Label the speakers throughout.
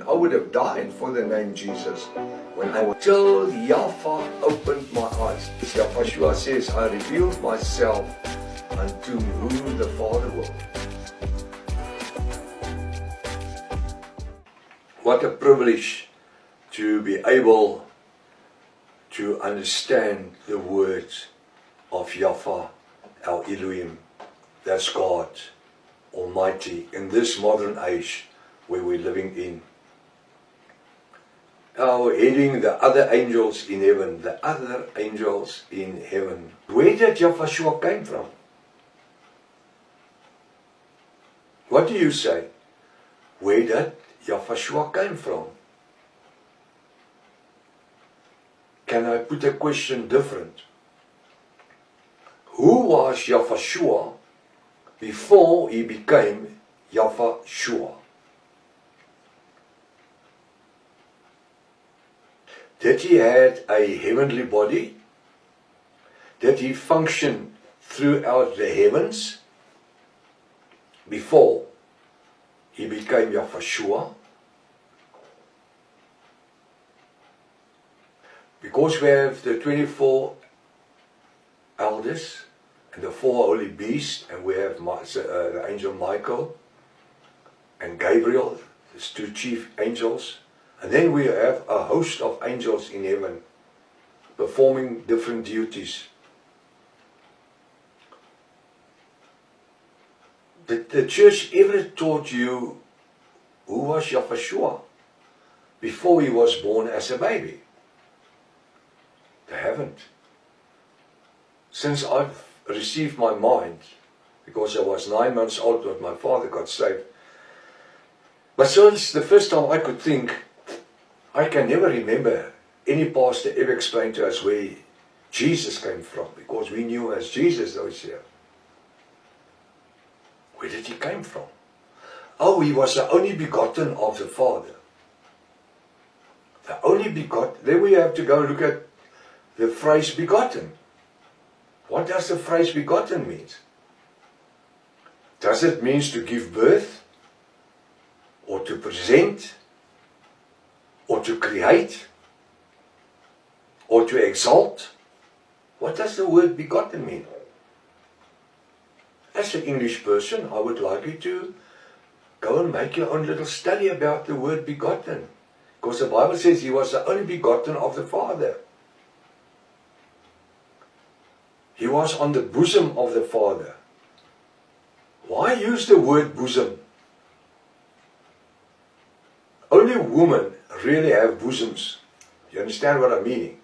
Speaker 1: I would have died for the name Jesus when I was till Yahweh opened my eyes. Yahweh says, I revealed myself unto who the Father will. What a privilege to be able to understand the words of Yahweh, our Elohim, that's God Almighty, in this modern age where we're living in. Our heading the other angels in heaven, the other angels in heaven. Where did Yahweh came from? What do you say? Where did Yahweh came from? Can I put a question different? Who was Yahweh before he became Yahweh? Did he have a heavenly body? Did he function throughout the heavens before he became Yahweh? Because we have the 24 elders and the 4 holy beasts, and we have the angel Michael and Gabriel, these 2 chief angels. And then we have a host of angels in heaven performing different duties. Did the church ever taught you who was Yahweh before he was born as a baby? They haven't. Since I've received my mind, because I was 9 months old when my father got saved, but since the first time I could think, I can never remember any pastor ever explained to us where Jesus came from, because we knew as Jesus those here. Where did he come from? Oh, he was the only begotten of the Father. The only begotten. Then we have to go look at the phrase begotten. What does the phrase begotten mean? Does it mean to give birth? Or to present? Or to create, or to exalt? What does the word begotten mean? As an English person, I would like you to go and make your own little study about the word begotten. Because the Bible says he was the only begotten of the Father. He was on the bosom of the Father. Why use the word bosom? Only women really have bosoms. You understand what I'm meaning?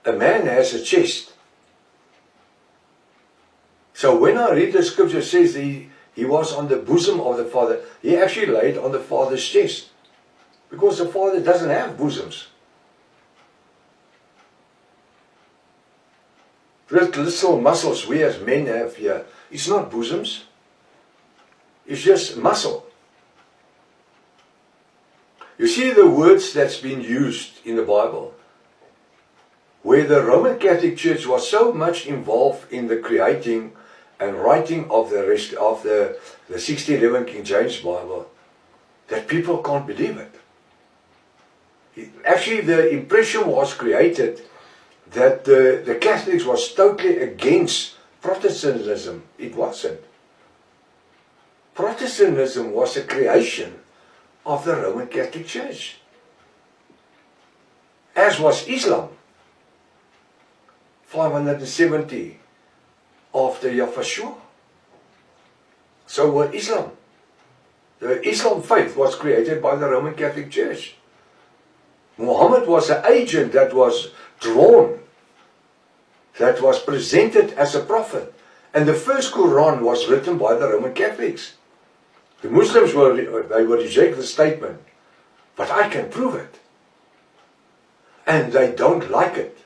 Speaker 1: A man has a chest. So when I read the scripture, it says he was on the bosom of the Father. He actually laid on the Father's chest. Because the Father doesn't have bosoms. Little muscles we as men have here, it's not bosoms. It's just muscle. You see the words that's been used in the Bible, where the Roman Catholic Church was so much involved in the creating and writing of the rest of the 1611 King James Bible, that people can't believe it. Actually, the impression was created that the Catholics was totally against Protestantism. It wasn't. Protestantism was a creation of the Roman Catholic Church, as was Islam. 570 after Yahweh. So was Islam. The Islam faith was created by the Roman Catholic Church. Muhammad was an agent that was drawn, that was presented as a prophet. And the first Quran was written by the Roman Catholics. The Muslims will reject the statement, but I can prove it. And they don't like it.